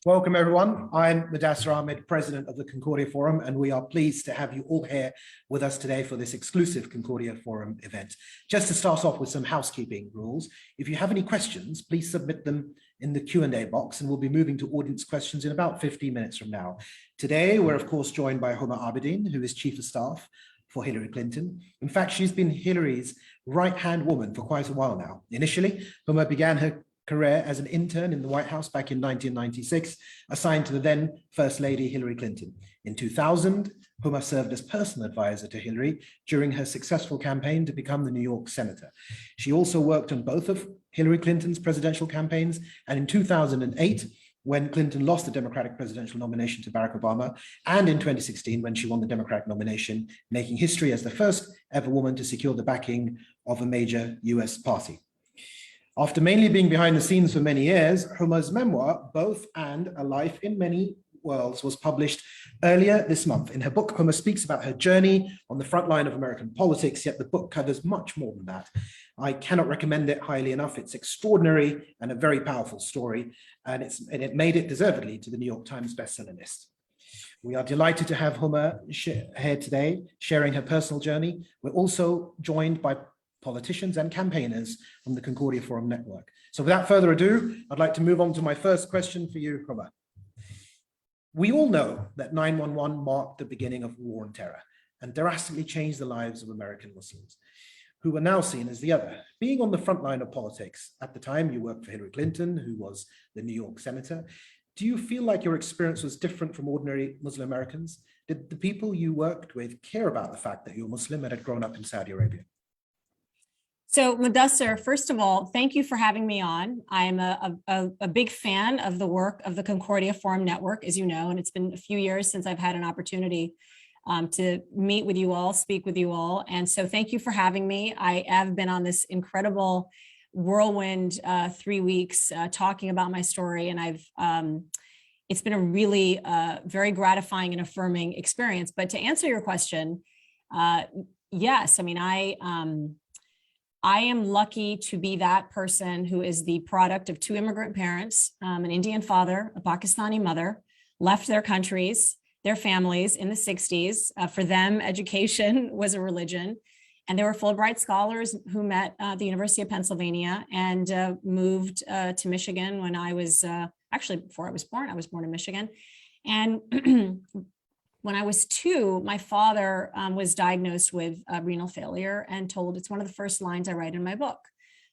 Welcome, everyone. I'm Muddassar Ahmed, President of the Concordia Forum, and we are pleased to have you all here with us today for this exclusive Concordia Forum event. Just to start off with some housekeeping rules, if you have any questions, please submit them in the Q&A box, and we'll be moving to audience questions in about 15 minutes from now. Today, we're of course joined by Huma Abedin, who is Chief of Staff for Hillary Clinton. In fact, she's been Hillary's right-hand woman for quite a while now. Initially, Huma began her career as an intern in the White House back in 1996, assigned to the then First Lady Hillary Clinton. In 2000, Huma served as personal advisor to Hillary during her successful campaign to become the New York senator. She also worked on both of Hillary Clinton's presidential campaigns, and in 2008, when Clinton lost the Democratic presidential nomination to Barack Obama, and in 2016, when she won the Democratic nomination, making history as the first ever woman to secure the backing of a major US party. After mainly being behind the scenes for many years, Huma's memoir, Both and A Life in Many Worlds, was published earlier this month. In her book, Huma speaks about her journey on the front line of American politics, yet the book covers much more than that. I cannot recommend it highly enough. It's extraordinary and a very powerful story, and it made it deservedly to the New York Times bestseller list. We are delighted to have Huma here today, sharing her personal journey. We're also joined by politicians and campaigners from the Concordia Forum network. So without further ado, I'd like to move on to my first question for you, Huma. We all know that 9/11 marked the beginning of war on terror and drastically changed the lives of American Muslims, who are now seen as the other. Being on the front line of politics, at the time you worked for Hillary Clinton, who was the New York senator, do you feel like your experience was different from ordinary Muslim Americans? Did the people you worked with care about the fact that you're Muslim and had grown up in Saudi Arabia? So Muddassar, first of all, thank you for having me on. I'm a big fan of the work of the Concordia Forum network, as you know, and it's been a few years since I've had an opportunity to meet with you all, speak with you all. And so thank you for having me. I have been on this incredible whirlwind 3 weeks talking about my story, and it's been a really very gratifying and affirming experience. But to answer your question, yes, I mean, I am lucky to be that person who is the product of two immigrant parents, an Indian father, a Pakistani mother, left their countries, their families in the 60s. For them, education was a religion. And they were Fulbright scholars who met at the University of Pennsylvania and moved to Michigan when I was, actually before I was born in Michigan. And when I was 2, my father was diagnosed with renal failure and told, it's one of the first lines I write in my book,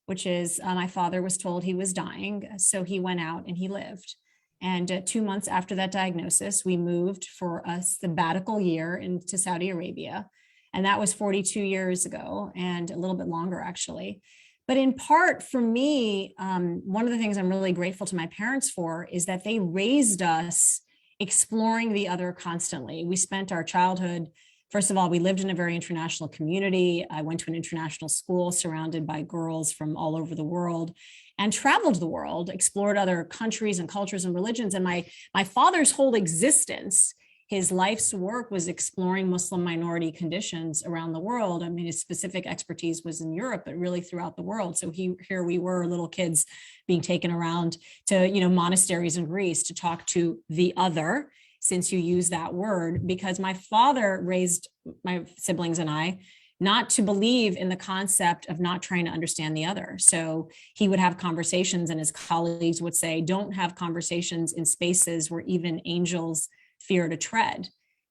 which is my father was told he was dying. So he went out and he lived. And 2 months after that diagnosis, we moved for a sabbatical year into Saudi Arabia. And that was 42 years ago and a little bit longer, actually. But in part for me, one of the things I'm really grateful to my parents for is that they raised us exploring the other constantly. We spent our childhood, first of all, we lived in a very international community. I went to an international school surrounded by girls from all over the world and traveled the world, explored other countries and cultures and religions. And my father's whole existence, his life's work was exploring Muslim minority conditions around the world. I mean, his specific expertise was in Europe, but really throughout the world. So here we were, little kids being taken around to, monasteries in Greece to talk to the other, since you use that word, because my father raised my siblings and I not to believe in the concept of not trying to understand the other. So he would have conversations and his colleagues would say, don't have conversations in spaces where even angels fear to tread.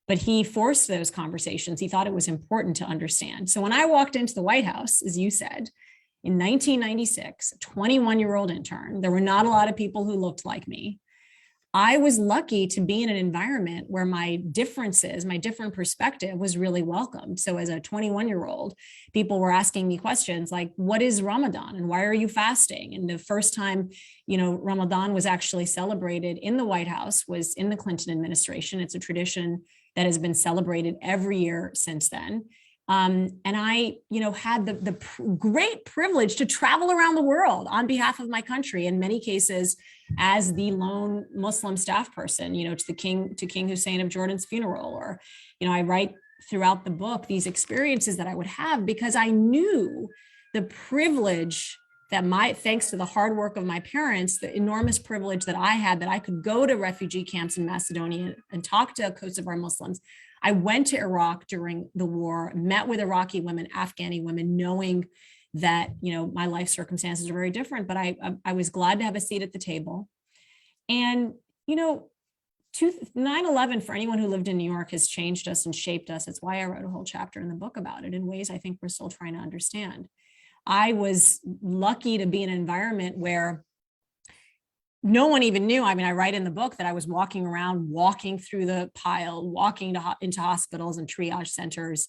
But he forced those conversations. He thought it was important to understand. So when I walked into the White House, as you said, in 1996, a 21-year-old intern, there were not a lot of people who looked like me. I was lucky to be in an environment where my differences, my different perspective was really welcomed. So as a 21-year-old, people were asking me questions like, what is Ramadan and why are you fasting? And the first time, Ramadan was actually celebrated in the White House was in the Clinton administration. It's a tradition that has been celebrated every year since then. And I, had the great privilege to travel around the world on behalf of my country, in many cases as the lone Muslim staff person, to King Hussein of Jordan's funeral, or, I write throughout the book these experiences that I would have because I knew the privilege that thanks to the hard work of my parents, the enormous privilege that I had, that I could go to refugee camps in Macedonia and talk to Kosovar Muslims. I went to Iraq during the war, met with Iraqi women, Afghani women, knowing that, my life circumstances are very different, but I was glad to have a seat at the table. And, 9/11, for anyone who lived in New York, has changed us and shaped us. It's why I wrote a whole chapter in the book about it, in ways I think we're still trying to understand. I was lucky to be in an environment where no one even knew. I mean, I write in the book that I was walking around, walking through the pile, walking into hospitals and triage centers,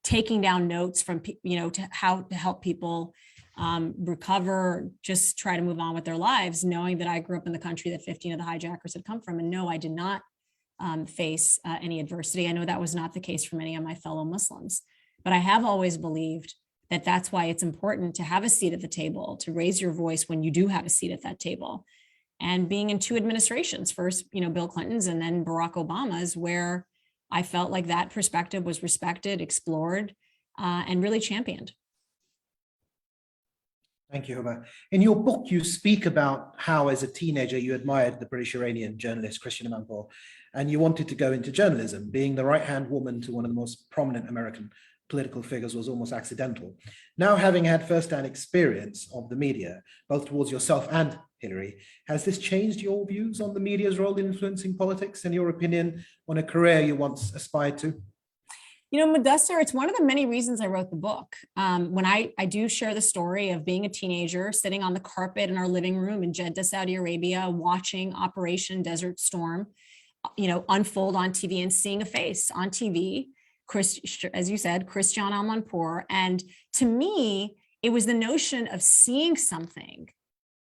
taking down notes from, to how to help people recover, just try to move on with their lives, knowing that I grew up in the country that 15 of the hijackers had come from. And no, I did not face any adversity. I know that was not the case for many of my fellow Muslims, but I have always believed that that's why it's important to have a seat at the table, to raise your voice when you do have a seat at that table. And being in two administrations, first, Bill Clinton's and then Barack Obama's, where I felt like that perspective was respected, explored, and really championed. Thank you, Huma. In your book, you speak about how, as a teenager, you admired the British-Iranian journalist Christiane Amanpour, and you wanted to go into journalism. Being the right-hand woman to one of the most prominent American political figures was almost accidental. Now, having had first-hand experience of the media, both towards yourself and Hillary, has this changed your views on the media's role in influencing politics and your opinion on a career you once aspired to? Muddassar, it's one of the many reasons I wrote the book. When I do share the story of being a teenager, sitting on the carpet in our living room in Jeddah, Saudi Arabia, watching Operation Desert Storm, unfold on TV and seeing a face on TV, as you said, Christiane Amanpour. And to me, it was the notion of seeing something,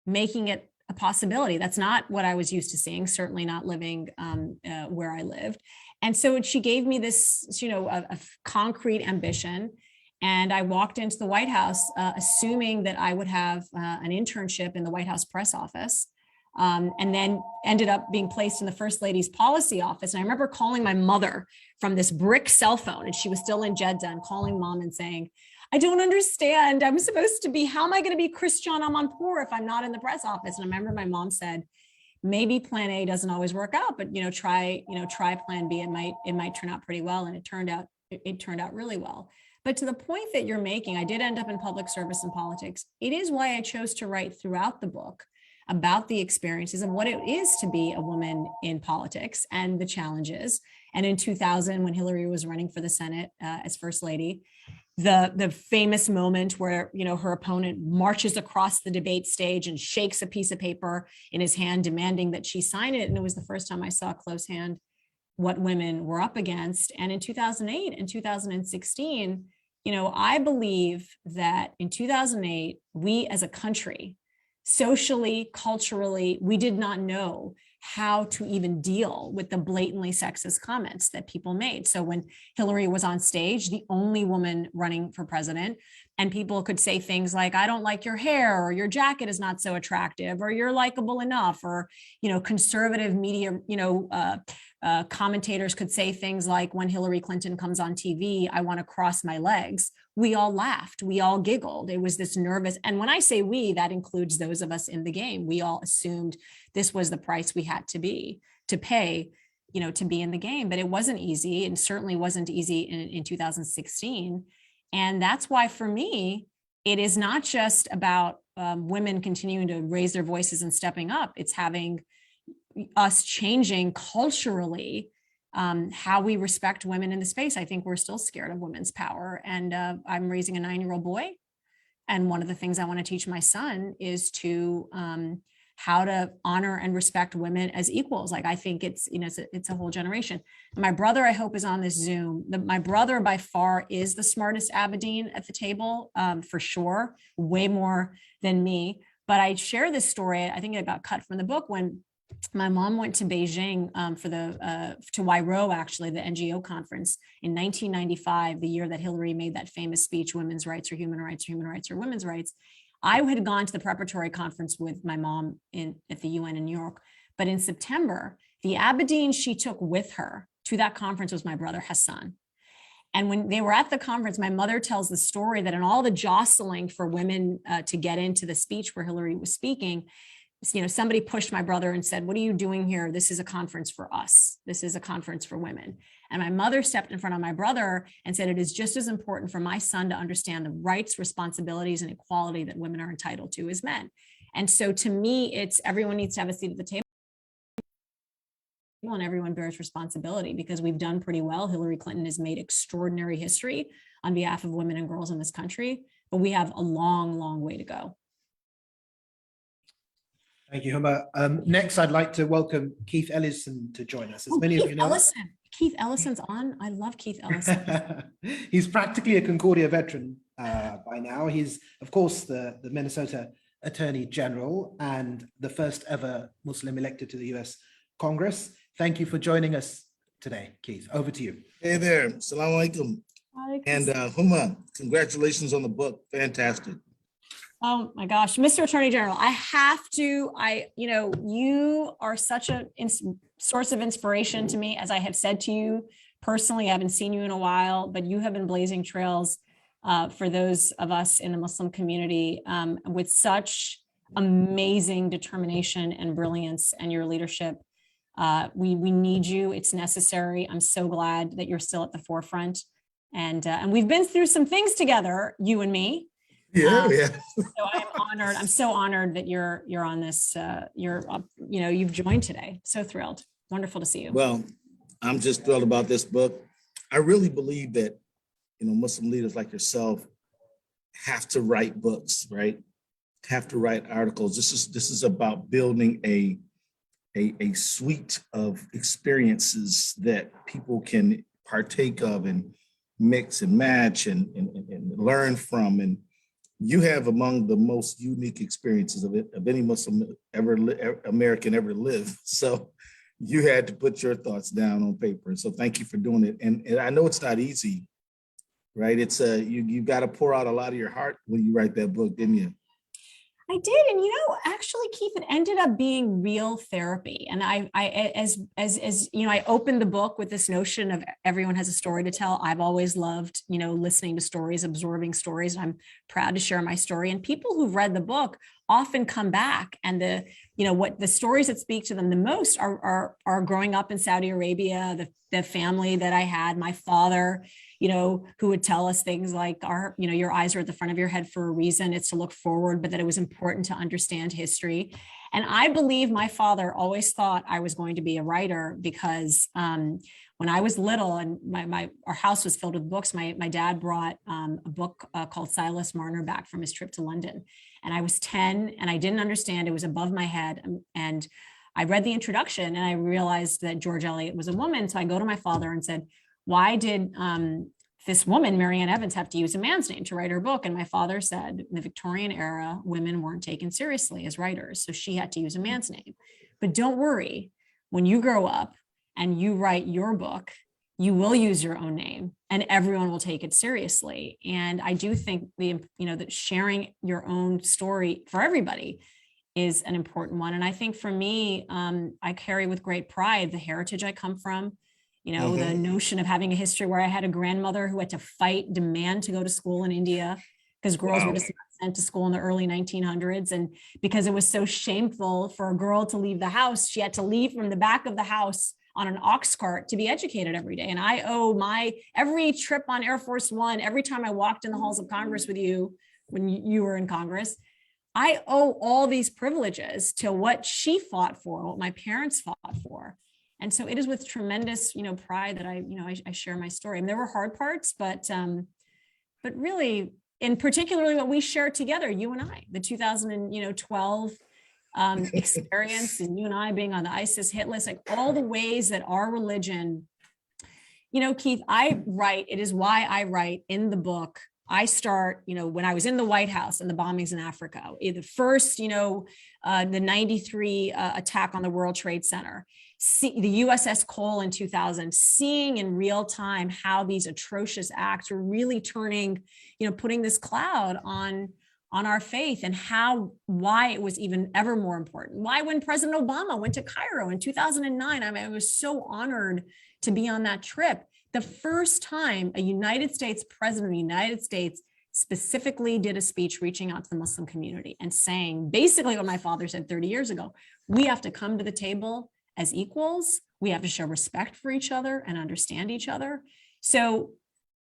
making it a possibility. That's not what I was used to seeing, certainly not living where I lived. And so she gave me this, a concrete ambition. And I walked into the White House, assuming that I would have an internship in the White House press office, and then ended up being placed in the First Lady's policy office. And I remember calling my mother from this brick cell phone, and she was still in Jeddah, and calling mom and saying, I don't understand. I'm supposed to be, how am I going to be Christiane Amanpour if I'm not in the press office? And I remember my mom said, maybe plan A doesn't always work out, but try plan B. It might turn out pretty well. And it turned out really well. But to the point that you're making, I did end up in public service and politics. It is why I chose to write throughout the book about the experiences of what it is to be a woman in politics and the challenges. And in 2000, when Hillary was running for the Senate as First Lady, the famous moment where, her opponent marches across the debate stage and shakes a piece of paper in his hand, demanding that she sign it. And it was the first time I saw close hand what women were up against. And in 2008 and 2016, I believe that in 2008, we as a country, socially, culturally, we did not know how to even deal with the blatantly sexist comments that people made. So when Hillary was on stage, the only woman running for president, and people could say things like, I don't like your hair, or your jacket is not so attractive, or you're likable enough, or, conservative media, commentators could say things like, when Hillary Clinton comes on TV, I want to cross my legs. We all laughed. We all giggled. It was this nervous. And when I say we, that includes those of us in the game. We all assumed this was the price we had to pay, to be in the game. But it wasn't easy, and certainly wasn't easy in 2016. And that's why, for me, it is not just about women continuing to raise their voices and stepping up. It's having us changing culturally how we respect women in the space. I think we're still scared of women's power. And I'm raising a 9-year-old boy. And one of the things I want to teach my son is to how to honor and respect women as equals. Like, I think it's a whole generation. My brother, I hope, is on this Zoom. My brother by far is the smartest Abedin at the table, for sure, way more than me. But I share this story. I think it got cut from the book when my mom went to Beijing to Wairo, actually, the NGO conference in 1995, the year that Hillary made that famous speech, women's rights or human rights, human rights or women's rights. I had gone to the preparatory conference with my mom at the UN in New York. But in September, the Abedin she took with her to that conference was my brother Hassan. And when they were at the conference, my mother tells the story that in all the jostling for women to get into the speech where Hillary was speaking, somebody pushed my brother and said, "What are you doing here? This is a conference for us. This is a conference for women." And my mother stepped in front of my brother and said, "It is just as important for my son to understand the rights, responsibilities, and equality that women are entitled to as men." And so to me, it's everyone needs to have a seat at the table, and everyone bears responsibility, because we've done pretty well. Hillary Clinton has made extraordinary history on behalf of women and girls in this country, but we have a long, long way to go. Thank you, Huma. Next, I'd like to welcome Keith Ellison to join us. As many of you know, Keith Ellison's on. I love Keith Ellison. He's practically a Concordia veteran by now. He's, of course, the Minnesota Attorney General and the first ever Muslim elected to the US Congress. Thank you for joining us today, Keith. Over to you. Hey there. Assalamu alaikum. And Huma, congratulations on the book. Fantastic. Oh my gosh, Mr. Attorney General, I have to, you are such a source of inspiration to me. As I have said to you personally, I haven't seen you in a while, but you have been blazing trails for those of us in the Muslim community with such amazing determination and brilliance, and your leadership. We need you. It's necessary. I'm so glad that you're still at the forefront. And we've been through some things together, you and me. Yeah. So I'm honored. I'm so honored that you're on this. You've joined today. So thrilled. Wonderful to see you. Well, I'm just thrilled about this book. I really believe that, Muslim leaders like yourself have to write books, right? Have to write articles. This is about building a suite of experiences that people can partake of and mix and match and learn from. And you have among the most unique experiences of any Muslim American ever lived. So you had to put your thoughts down on paper. So thank you for doing it. And I know it's not easy, right? It's you got to pour out a lot of your heart when you write that book, didn't you? I did. And actually, Keith, it ended up being real therapy. And I opened the book with this notion of everyone has a story to tell. I've always loved, listening to stories, absorbing stories. And I'm proud to share my story. And people who've read the book often come back, and what the stories that speak to them the most are growing up in Saudi Arabia, the family that I had, my father, who would tell us things like your eyes are at the front of your head for a reason. It's to look forward, but that it was important to understand history. And I believe my father always thought I was going to be a writer, because when I was little and our house was filled with books, my dad brought a book called Silas Marner back from his trip to London. And I was 10 and I didn't understand. It was above my head. And I read the introduction and I realized that George Eliot was a woman. So I go to my father and said, "Why did this woman, Marianne Evans, have to use a man's name to write her book?" And my father said, in the Victorian era, women weren't taken seriously as writers, so she had to use a man's name. But don't worry, when you grow up and you write your book, you will use your own name and everyone will take it seriously. And I do think that sharing your own story for everybody is an important one. And I think for me, I carry with great pride the heritage I come from. The notion of having a history where I had a grandmother who had to demand to go to school in India, because girls were just not sent to school in the early 1900s. And because it was so shameful for a girl to leave the house, she had to leave from the back of the house on an ox cart to be educated every day. And I owe every trip on Air Force One, every time I walked in the halls of Congress with you when you were in Congress, I owe all these privileges to what she fought for, what my parents fought for. And so it is with tremendous, pride that I share my story. And there were hard parts, but really, and particularly what we shared together, you and I, the 2012 experience, and you and I being on the ISIS hit list, like all the ways that our religion, Keith, it is why I write in the book. I start, when I was in the White House and the bombings in Africa, the first, the 93 attack on the World Trade Center, the USS Cole in 2000, seeing in real time how these atrocious acts were really turning, putting this cloud on our faith, and why it was even ever more important. Why, when President Obama went to Cairo in 2009, I was so honored to be on that trip, the first time a United States president of the United States specifically did a speech reaching out to the Muslim community and saying basically what my father said 30 years ago. We have to come to the table as equals. We have to show respect for each other and understand each other. So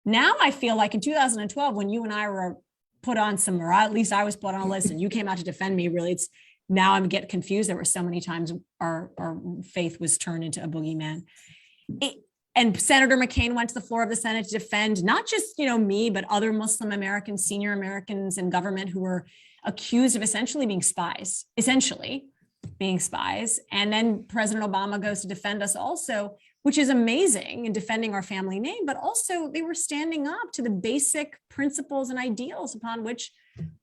now I feel like in 2012, when you and I were put on some, or at least I was put on a list and you came out to defend me, really, it's now I'm getting confused. There were so many times our faith was turned into a boogeyman. And Senator McCain went to the floor of the Senate to defend not just, me, but other Muslim Americans, senior Americans in government who were accused of essentially being spies. And then President Obama goes to defend us also, which is amazing in defending our family name, but also they were standing up to the basic principles and ideals upon which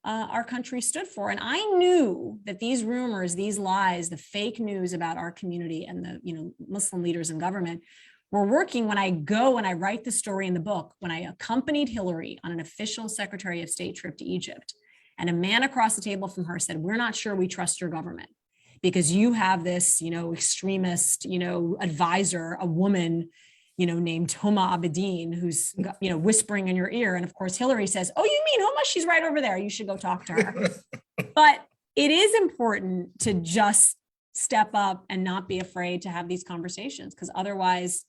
our country stood for. And I knew that these rumors, these lies, the fake news about our community and the Muslim leaders in government were working when I go and I write the story in the book, when I accompanied Hillary on an official Secretary of State trip to Egypt. And a man across the table from her said, "We're not sure we trust your government because you have this, extremist, advisor, a woman, named Huma Abedin, who's, whispering in your ear." And of course, Hillary says, "Oh, you mean Huma? She's right over there. You should go talk to her." But it is important to just step up and not be afraid to have these conversations, because otherwise,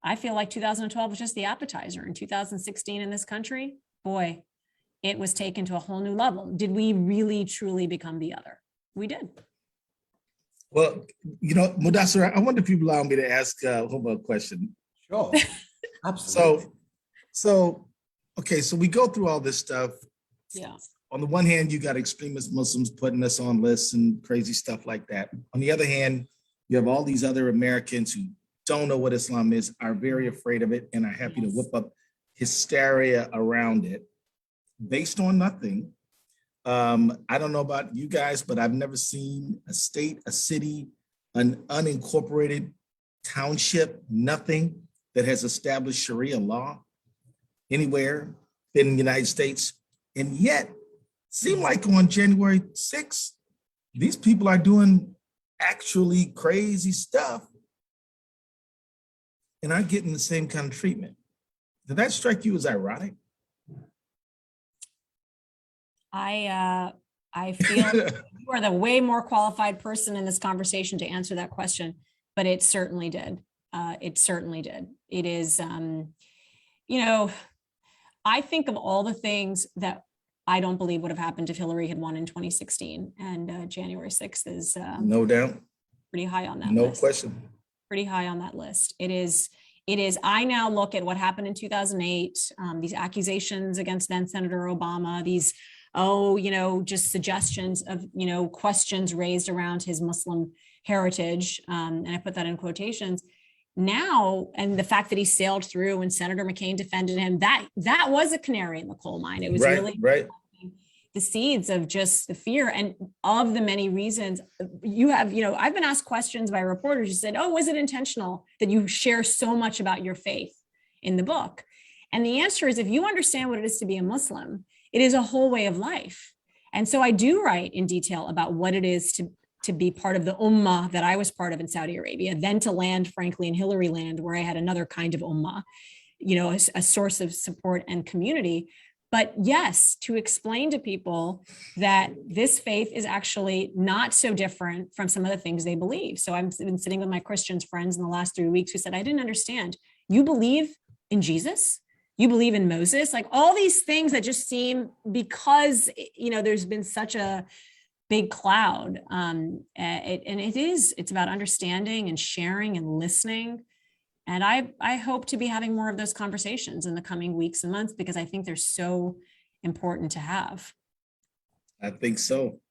I feel like 2012 was just the appetizer. In 2016 in this country, boy, it was taken to a whole new level. Did we really, truly become the other? We did. Well, Muddassar, I wonder if you allow me to ask Huma a question. Sure, absolutely. So we go through all this stuff. Yeah. On the one hand, you got extremist Muslims putting us on lists and crazy stuff like that. On the other hand, you have all these other Americans who don't know what Islam is, are very afraid of it, and are happy to whip up hysteria around it based on nothing. I don't know about you guys, but I've never seen a state, a city, an unincorporated township, nothing that has established Sharia law anywhere in the United States. And yet, seem like on January 6th, these people are doing actually crazy stuff and are getting the same kind of treatment. Did that strike you as ironic? I feel you are the way more qualified person in this conversation to answer that question, but it certainly did. It certainly did. It is, I think of all the things that I don't believe would have happened if Hillary had won in 2016, and January 6th is no doubt pretty high on that list. No question. Pretty high on that list. It is. I now look at what happened in 2008, these accusations against then Senator Obama, these, just suggestions of, questions raised around his Muslim heritage. And I put that in quotations now. And the fact that he sailed through and Senator McCain defended him, that was a canary in the coal mine. It was right. The seeds of just the fear and of the many reasons you have, I've been asked questions by reporters who said, "Oh, was it intentional that you share so much about your faith in the book?" And the answer is, if you understand what it is to be a Muslim, it is a whole way of life. And so I do write in detail about what it is to be part of the ummah that I was part of in Saudi Arabia, then to land, frankly, in Hillary land, where I had another kind of ummah, a source of support and community. But yes, to explain to people that this faith is actually not so different from some of the things they believe. So I've been sitting with my Christian friends in the last 3 weeks who said, "I didn't understand. You believe in Jesus? You believe in Moses?" Like all these things that just seem, because, there's been such a big cloud. It's about understanding and sharing and listening. And I hope to be having more of those conversations in the coming weeks and months, because I think they're so important to have. I think so.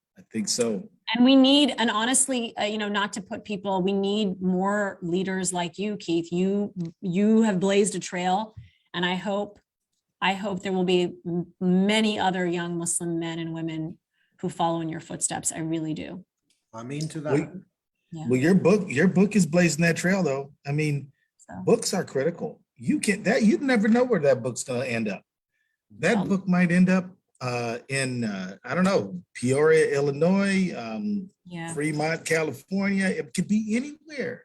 And we need, and honestly, not to put people, we need more leaders like you, Keith. You have blazed a trail, and I hope there will be many other young Muslim men and women who follow in your footsteps. I really do. I mean to that. Well, your book is blazing that trail, though. I mean, books are critical. You never know where that book's going to end up. That book might end up in I don't know, Peoria, Illinois, Fremont, California. It could be anywhere.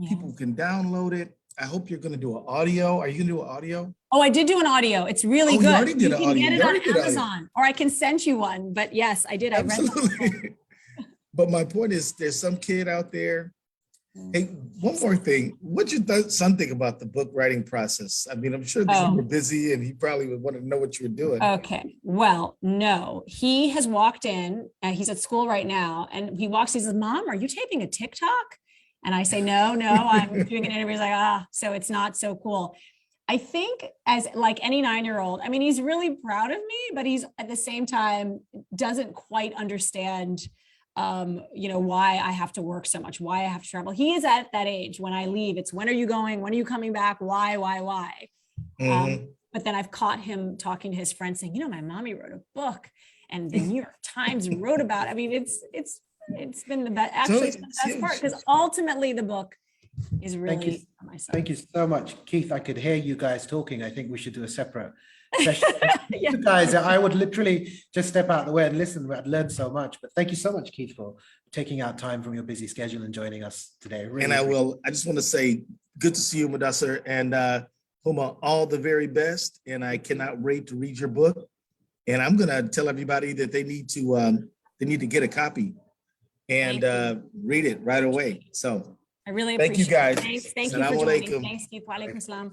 People can download it I hope you're going to do an audio. Are you going to do an audio? Oh, I did do an audio. It's really Oh, good. you already did an can audio. get it You on already did an audio. Amazon, or I can send you one. But yes, I did. I read the whole thing. Absolutely. But my point is, there's some kid out there. Hey, one more thing. What'd your son think about the book writing process? I mean, I'm sure that you were busy and he probably would want to know what you were doing. Okay. Well, no, he has walked in. He's at school right now, and he walks. He says, "Mom, are you taping a TikTok?" And I say, "No, I'm doing an interview." He's like, so it's not so cool. I think, as like any 9-year-old, I mean, he's really proud of me, but he's at the same time doesn't quite understand, why I have to work so much, why I have to travel. He is at that age when I leave. It's when are you going? When are you coming back? Why? Mm-hmm. But then I've caught him talking to his friends saying, my mommy wrote a book and the New York Times wrote about it. I mean, it's been the best, actually it's the best part, because ultimately the book is really for myself. Thank you so much, Keith. I could hear you guys talking. I think we should do a separate session. Yeah. You guys, I would literally just step out of the way and listen. I'd learned so much. But thank you so much, Keith, for taking out time from your busy schedule and joining us today. Really, and I just want to say, good to see you, Muddassar, and Huma, all the very best. And I cannot wait to read your book. And I'm going to tell everybody that they need to get a copy and read it right away. So I really thank you guys. Thank you for joining. Thanks, Keith. Wa alaikum salam.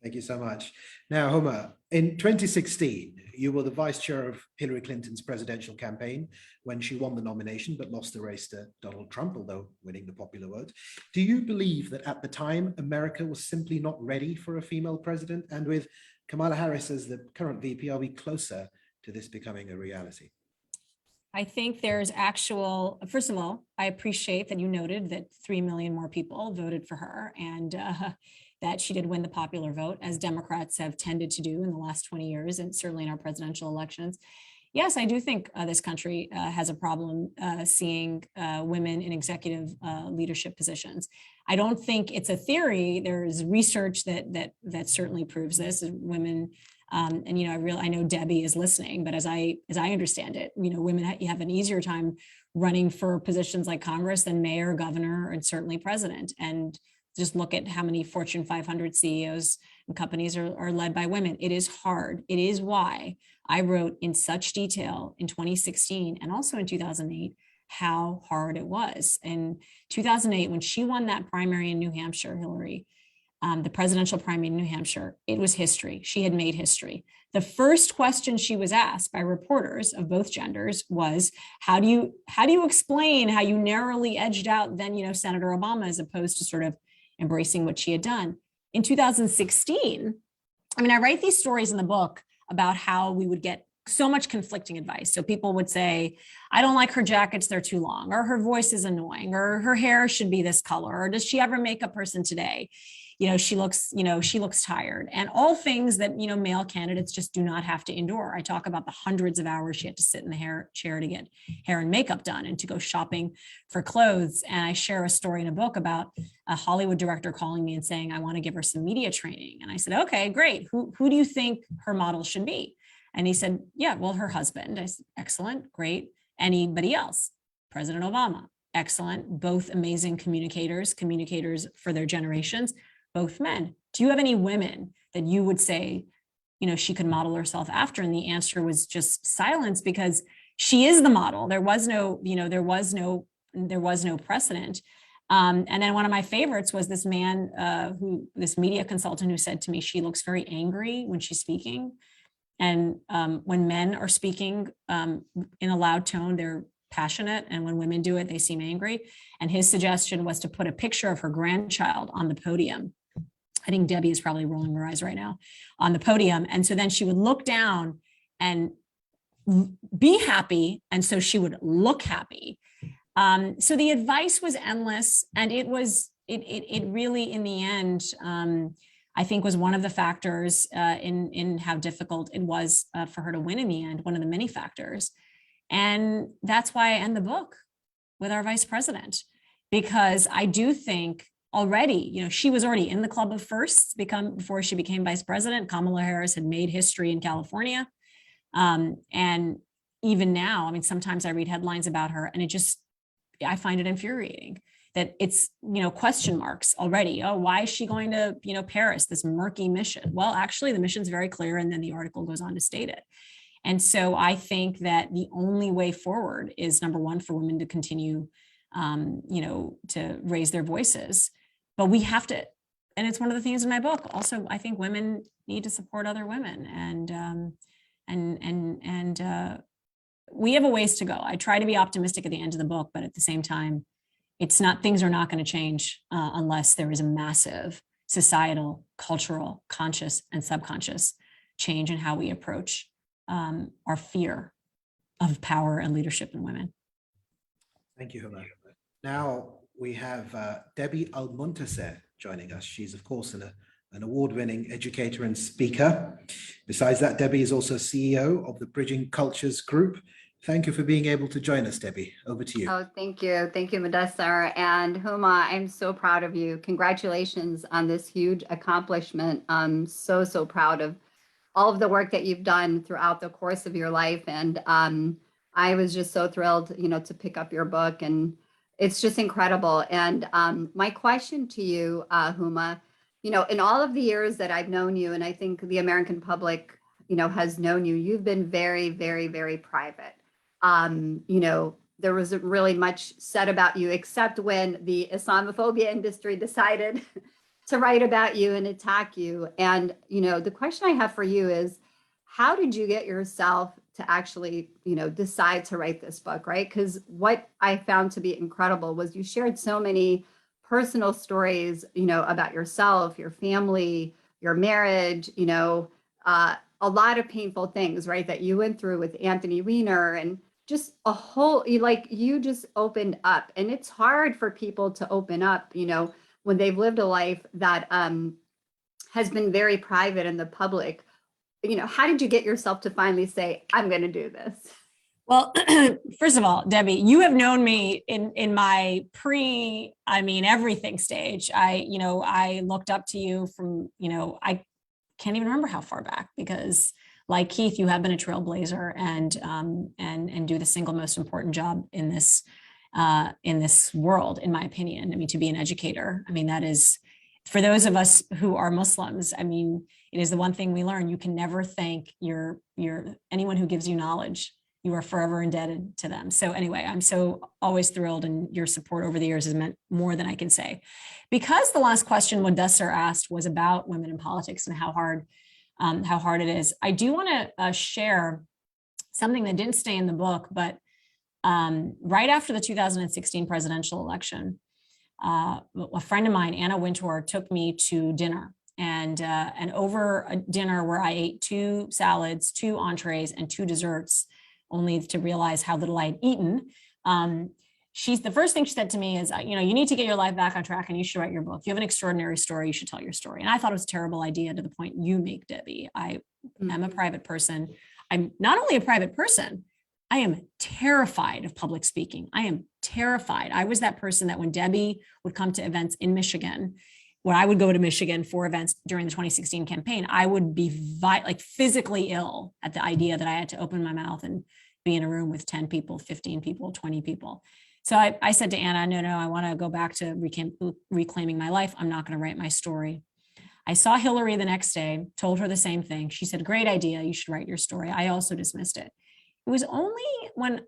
Thank you so much. Now, Huma, in 2016, you were the vice chair of Hillary Clinton's presidential campaign when she won the nomination, but lost the race to Donald Trump, although winning the popular vote. Do you believe that at the time, America was simply not ready for a female president? And with Kamala Harris as the current VP, are we closer to this becoming a reality? I think there's first of all, I appreciate that you noted that 3 million more people voted for her, and that she did win the popular vote, as Democrats have tended to do in the last 20 years, and certainly in our presidential elections. Yes, I do think this country has a problem seeing women in executive leadership positions. I don't think it's a theory. There's research that certainly proves this. Women, I know Debbie is listening, but as I understand it, women have an easier time running for positions like Congress than mayor, governor, and certainly president. And just look at how many Fortune 500 CEOs and companies are led by women. It is hard. It is why I wrote in such detail in 2016 and also in 2008 how hard it was. In 2008, when she won that primary in New Hampshire, Hillary, the presidential primary in New Hampshire, it was history. She had made history. The first question she was asked by reporters of both genders was, how do you explain how you narrowly edged out then, Senator Obama, as opposed to sort of embracing what she had done? In 2016, I write these stories in the book about how we would get so much conflicting advice. So people would say, I don't like her jackets, they're too long, or her voice is annoying, or her hair should be this color, or does she ever make a person today? She looks tired, and all things that, male candidates just do not have to endure. I talk about the hundreds of hours she had to sit in the chair to get hair and makeup done and to go shopping for clothes. And I share a story in a book about a Hollywood director calling me and saying, I want to give her some media training. And I said, okay, great. Who do you think her model should be? And he said, yeah, well, her husband. I said, excellent, great. Anybody else? President Obama, excellent. Both amazing communicators for their generations. Both men. Do you have any women that you would say, she could model herself after? And the answer was just silence, because she is the model. There was no precedent. And then one of my favorites was this man, this media consultant, who said to me, she looks very angry when she's speaking. And when men are speaking in a loud tone, they're passionate. And when women do it, they seem angry. And his suggestion was to put a picture of her grandchild on the podium. I think Debbie is probably rolling her eyes right now, on the podium. And so then she would look down and be happy. And so she would look happy. So the advice was endless. And it really, in the end, I think was one of the factors in how difficult it was for her to win in the end, one of the many factors. And that's why I end the book with our vice president, because I do think already, she was already in the club of firsts before she became vice president. Kamala Harris had made history in California. And even now, sometimes I read headlines about her and I find it infuriating that it's, question marks already. Oh, why is she going to, Paris, this murky mission? Well, actually, the mission's very clear. And then the article goes on to state it. And so I think that the only way forward is, number one, for women to continue, to raise their voices. But we have to, and it's one of the things in my book. Also, I think women need to support other women, and we have a ways to go. I try to be optimistic at the end of the book, but at the same time, things are not going to change unless there is a massive societal, cultural, conscious, and subconscious change in how we approach our fear of power and leadership in women. Thank you, Huma. Now we have Debbie Al-Muntasser joining us. She's, of course, an award-winning educator and speaker. Besides that, Debbie is also CEO of the Bridging Cultures Group. Thank you for being able to join us, Debbie. Over to you. Oh, thank you. Thank you, Muddassar. And Huma, I'm so proud of you. Congratulations on this huge accomplishment. I'm so proud of all of the work that you've done throughout the course of your life. And I was just so thrilled, to pick up your book, and it's just incredible. And my question to you, Huma, in all of the years that I've known you, and I think the American public, has known you, you've been very, very, very private. There wasn't really much said about you, except when the Islamophobia industry decided to write about you and attack you. And, the question I have for you is, how did you get yourself to actually, decide to write this book, right? Because what I found to be incredible was you shared so many personal stories, about yourself, your family, your marriage, a lot of painful things, right, that you went through with Anthony Weiner, and just you just opened up. And it's hard for people to open up, when they've lived a life that has been very private in the public. How did you get yourself to finally say, I'm going to do this? Well, first of all, Debbie, you have known me in my everything stage. I looked up to you from, I can't even remember how far back, because like Keith, you have been a trailblazer and do the single most important job in this world, in my opinion. To be an educator, that is, for those of us who are Muslims, it is the one thing we learn. You can never thank anyone who gives you knowledge. You are forever indebted to them. So anyway, I'm so always thrilled, and your support over the years has meant more than I can say. Because the last question Muddassar asked was about women in politics and how hard it is, I do want to share something that didn't stay in the book, but right after the 2016 presidential election, a friend of mine, Anna Wintour, took me to dinner, and over a dinner where I ate 2 salads, 2 entrees, and 2 desserts, only to realize how little I had eaten. The first thing she said to me is, you need to get your life back on track, and you should write your book. You have an extraordinary story. You should tell your story. And I thought it was a terrible idea, to the point you make, Debbie. I am a private person. I'm not only a private person, I am terrified of public speaking. I am terrified. I was that person that when Debbie would come to events in Michigan, when I would go to Michigan for events during the 2016 campaign, I would be physically ill at the idea that I had to open my mouth and be in a room with 10 people, 15 people, 20 people. So I said to Anna, no, I want to go back to reclaiming my life. I'm not going to write my story. I saw Hillary the next day, told her the same thing. She said, great idea. You should write your story. I also dismissed it. It was only when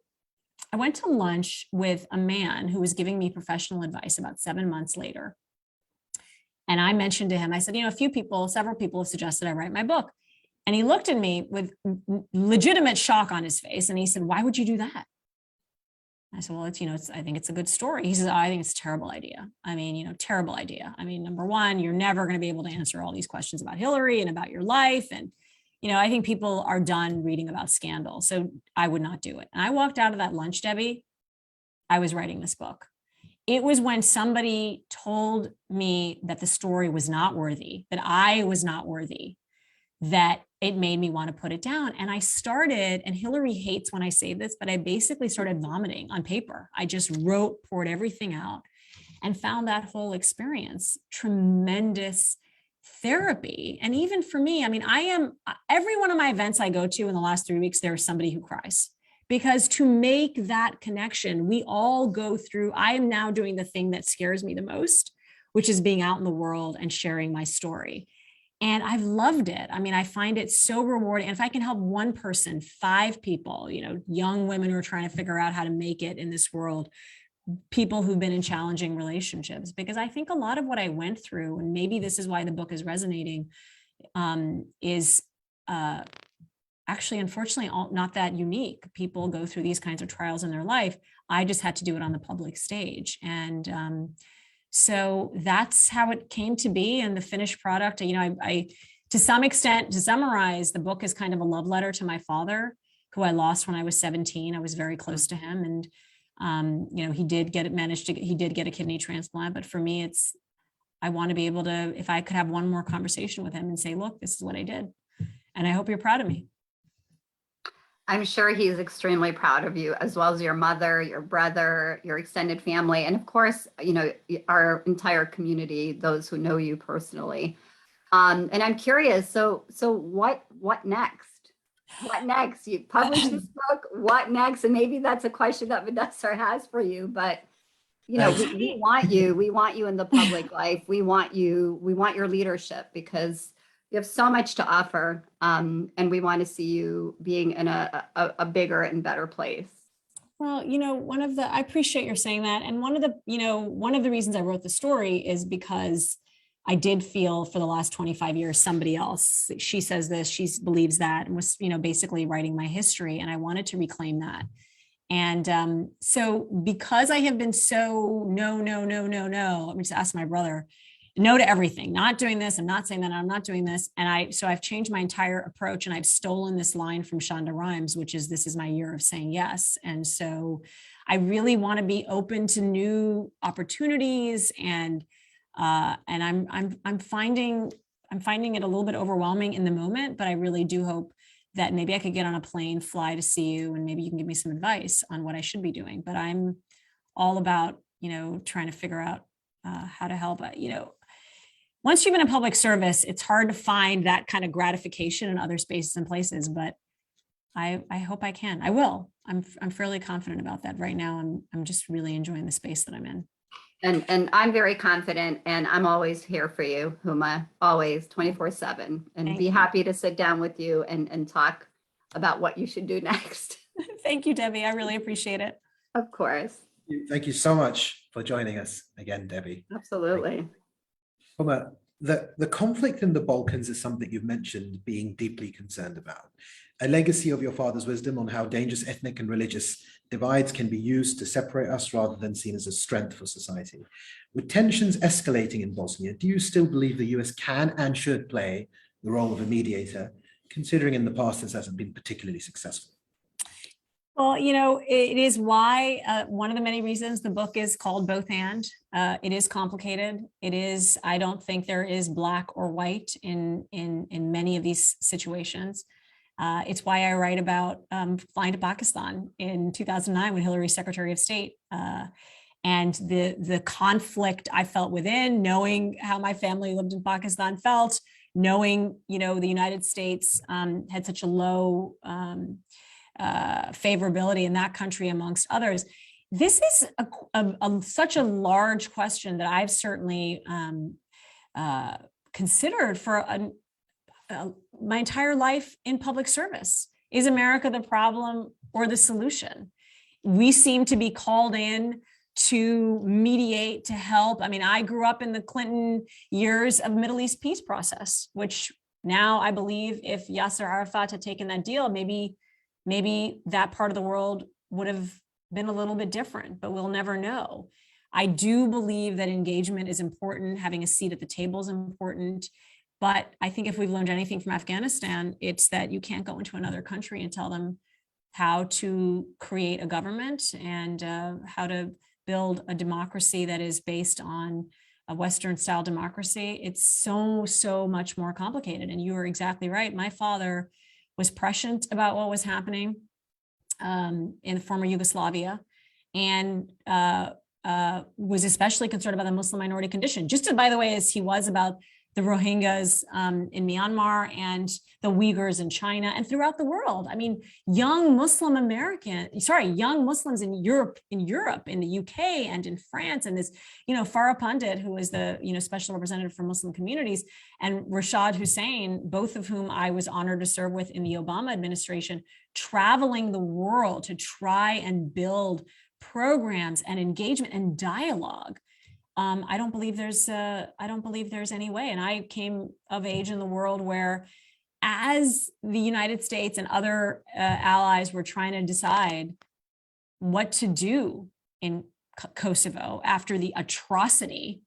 I went to lunch with a man who was giving me professional advice about 7 months later. And I mentioned to him, I said, several people have suggested I write my book. And he looked at me with legitimate shock on his face. And he said, why would you do that? I said, well, I think it's a good story. He says, I think it's a terrible idea. Terrible idea. Number one, you're never going to be able to answer all these questions about Hillary and about your life. And, I think people are done reading about scandal. So I would not do it. And I walked out of that lunch, Debbie. I was writing this book. It was when somebody told me that the story was not worthy, that I was not worthy, that it made me want to put it down. And I started, and Hillary hates when I say this, but I basically started vomiting on paper. I just poured everything out, and found that whole experience tremendous therapy. And even for me, every one of my events I go to in the last 3 weeks, there's somebody who cries, because to make that connection, we all go through, I am now doing the thing that scares me the most, which is being out in the world and sharing my story. And I've loved it. I mean, I find it so rewarding. And if I can help one person, 5 people, young women who are trying to figure out how to make it in this world, people who've been in challenging relationships, because I think a lot of what I went through, and maybe this is why the book is resonating, is actually, unfortunately, not that unique. People go through these kinds of trials in their life. I just had to do it on the public stage. And so that's how it came to be. And the finished product, I to some extent, to summarize, the book is kind of a love letter to my father, who I lost when I was 17. I was very close to him. And he did get a kidney transplant. But for me, I want to be able to, if I could have one more conversation with him and say, look, this is what I did. And I hope you're proud of me. I'm sure he's extremely proud of you, as well as your mother, your brother, your extended family, and of course, our entire community, those who know you personally. And I'm curious, so what next? What next? You published this book, what next? And maybe that's a question that Muddassar has for you, but we want you in the public life. We want your leadership, because you have so much to offer, and we want to see you being in a bigger and better place. Well, I appreciate your saying that. And one of the reasons I wrote the story is because I did feel for the last 25 years, somebody else, she says this, she believes that, and was, basically writing my history. And I wanted to reclaim that. And so because I have been so no, let me just ask my brother, no to everything, not doing this, I'm not saying that, I'm not doing this. And so I've changed my entire approach, and I've stolen this line from Shonda Rhimes, which is, this is my year of saying yes. And so I really want to be open to new opportunities, and I'm finding it a little bit overwhelming in the moment, but I really do hope that maybe I could get on a plane, fly to see you, and maybe you can give me some advice on what I should be doing. But I'm all about, trying to figure out how to help. Once you've been in public service, it's hard to find that kind of gratification in other spaces and places, but I hope I can. I will. I'm fairly confident about that right now. I'm just really enjoying the space that I'm in. And I'm very confident, and I'm always here for you, Huma, always 24/7, and be happy to sit down with you and talk about what you should do next. Thank you, Debbie. I really appreciate it. Of course. Thank you so much for joining us again, Debbie. Absolutely. Huma, the conflict in the Balkans is something you've mentioned being deeply concerned about. A legacy of your father's wisdom on how dangerous ethnic and religious divides can be used to separate us rather than seen as a strength for society. With tensions escalating in Bosnia, do you still believe the US can and should play the role of a mediator, considering in the past this hasn't been particularly successful? Well, it is why one of the many reasons the book is called Both And. It is complicated. I don't think there is black or white in many of these situations. It's why I write about flying to Pakistan in 2009 when Hillary's Secretary of State, and the conflict I felt within, knowing how my family lived in Pakistan felt, knowing, the United States had such a low favorability in that country amongst others. This is such a large question that I've certainly considered for my entire life in public service. Is America the problem or the solution? We seem to be called in to mediate, to help. I mean, I grew up in the Clinton years of Middle East peace process, which now I believe if Yasser Arafat had taken that deal, maybe that part of the world would have been a little bit different, but we'll never know. I do believe that engagement is important. Having a seat at the table is important. But I think if we've learned anything from Afghanistan, it's that you can't go into another country and tell them how to create a government and how to build a democracy that is based on a Western style democracy. It's so much more complicated. And you are exactly right. My father was prescient about what was happening in former Yugoslavia, and was especially concerned about the Muslim minority condition, just as, by the way, as he was about the Rohingyas in Myanmar and the Uyghurs in China and throughout the world. I mean, young Muslims in Europe, in the UK and in France, and this, Farah Pandit, who is the, special representative for Muslim communities, and Rashad Hussain, both of whom I was honored to serve with in the Obama administration, traveling the world to try and build programs and engagement and dialogue. I don't believe there's any way. And I came of age in the world where, as the United States and other allies were trying to decide what to do in Kosovo after the atrocity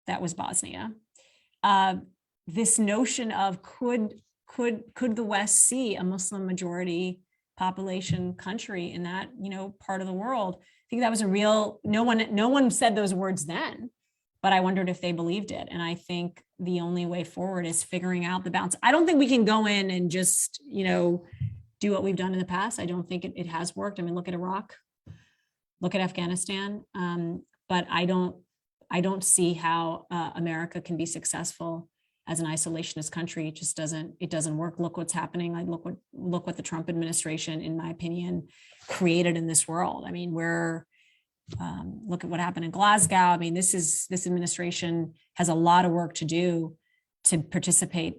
that was Bosnia, this notion of could the West see a Muslim majority population country in that part of the world? I think that was a real, no one said those words then, but I wondered if they believed it. And I think the only way forward is figuring out the balance. I don't think we can go in and just, do what we've done in the past. I don't think it has worked. I mean, look at Iraq, look at Afghanistan. But I don't see how America can be successful as an isolationist country. It just doesn't work. Look what's happening. Like look what the Trump administration, in my opinion, created in this world. I mean, look at what happened in Glasgow. I mean, this administration has a lot of work to do to participate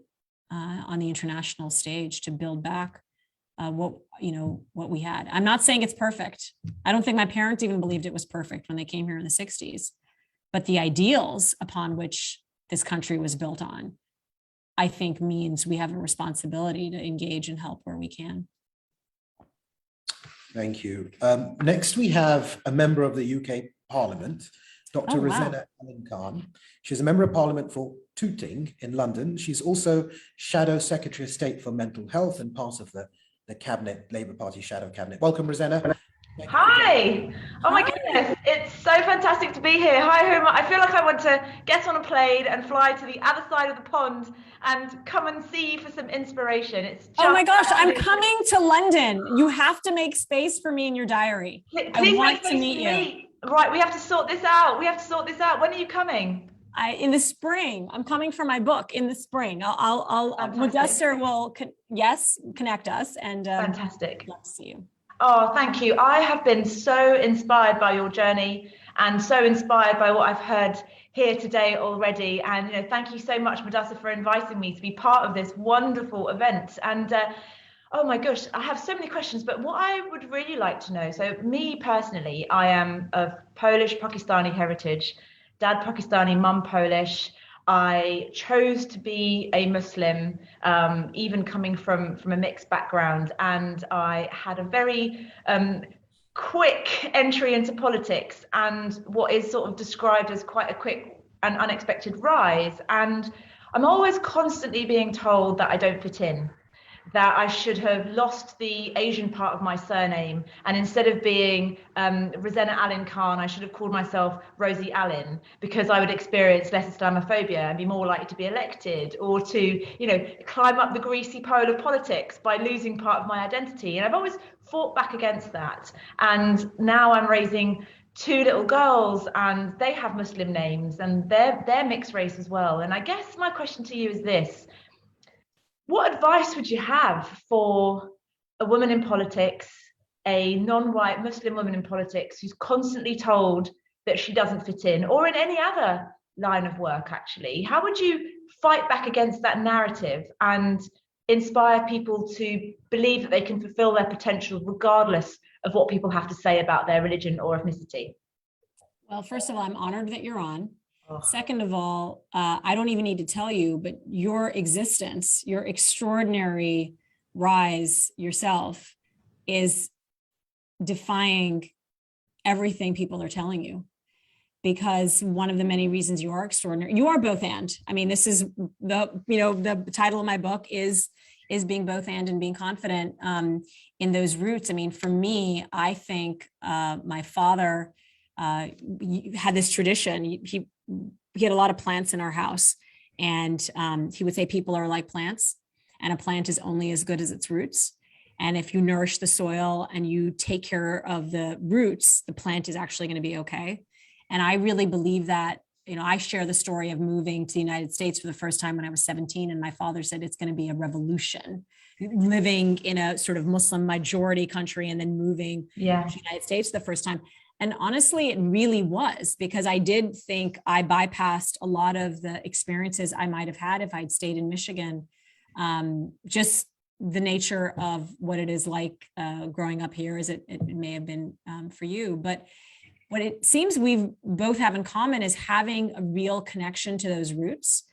on the international stage to build back what we had. I'm not saying it's perfect. I don't think my parents even believed it was perfect when they came here in the 60s, but the ideals upon which this country was built on, I think, means we have a responsibility to engage and help where we can. Thank you. Next, we have a member of the UK Parliament, Dr. Rosena Allin-Khan. She's a member of Parliament for Tooting in London. She's also Shadow Secretary of State for Mental Health and part of the Cabinet, Labour Party Shadow Cabinet. Welcome, Rosena. Hi. Oh my goodness, it's so fantastic to be here. Hi, Huma. I feel like I want to get on a plane and fly to the other side of the pond and come and see you for some inspiration. It's oh my gosh, I'm coming to London. You have to make space for me in your diary. Please I want to meet you. Right, we have to sort this out. When are you coming? In the spring. I'm coming for my book in the spring. Muddassar will connect us and fantastic. Love to see you. Oh, thank you. I have been so inspired by your journey and so inspired by what I've heard here today already. And thank you so much, Muddassar, for inviting me to be part of this wonderful event. And oh my gosh, I have so many questions, but what I would really like to know, so me personally, I am of Polish Pakistani heritage, dad Pakistani, mum Polish. I chose to be a Muslim, even coming from a mixed background, and I had a very quick entry into politics and what is sort of described as quite a quick and unexpected rise. And I'm always constantly being told that I don't fit in, that I should have lost the Asian part of my surname, and instead of being Rosena Allin-Khan, I should have called myself Rosie Allin, because I would experience less Islamophobia and be more likely to be elected, or to, climb up the greasy pole of politics by losing part of my identity. And I've always fought back against that. And now I'm raising two little girls, and they have Muslim names, and they're mixed race as well. And I guess my question to you is this: what advice would you have for a woman in politics, a non-white Muslim woman in politics, who's constantly told that she doesn't fit in, or in any other line of work, actually? How would you fight back against that narrative and inspire people to believe that they can fulfill their potential regardless of what people have to say about their religion or ethnicity? Well, first of all, I'm honored that you're on. Second of all, I don't even need to tell you, but your existence, your extraordinary rise yourself, is defying everything people are telling you. Because one of the many reasons you are extraordinary, you are both and. I mean, this is the title of my book is being both and being confident in those roots. I mean, for me, I think my father had this tradition. He had a lot of plants in our house, and he would say people are like plants, and a plant is only as good as its roots. And if you nourish the soil and you take care of the roots, the plant is actually going to be okay. And I really believe that I share the story of moving to the United States for the first time when I was 17, and my father said it's going to be a revolution, living in a sort of Muslim majority country and then moving to the United States the first time. And honestly, it really was, because I did think I bypassed a lot of the experiences I might have had if I'd stayed in Michigan. Just the nature of what it is like growing up here, as it may have been for you. But what it seems we both have in common is having a real connection to those roots.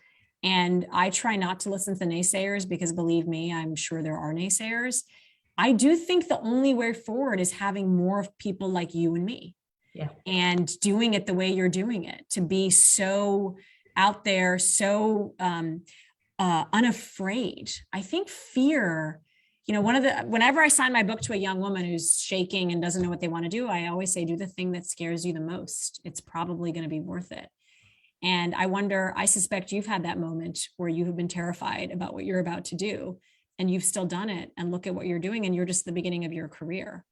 And I try not to listen to the naysayers, because believe me, I'm sure there are naysayers. I do think the only way forward is having more of people like you and me, and doing it the way you're doing it, to be so out there, so unafraid. I think fear, whenever I sign my book to a young woman who's shaking and doesn't know what they want to do, I always say, do the thing that scares you the most. It's probably going to be worth it. And I suspect you've had that moment where you have been terrified about what you're about to do, and you've still done it, and look at what you're doing, and you're just at the beginning of your career.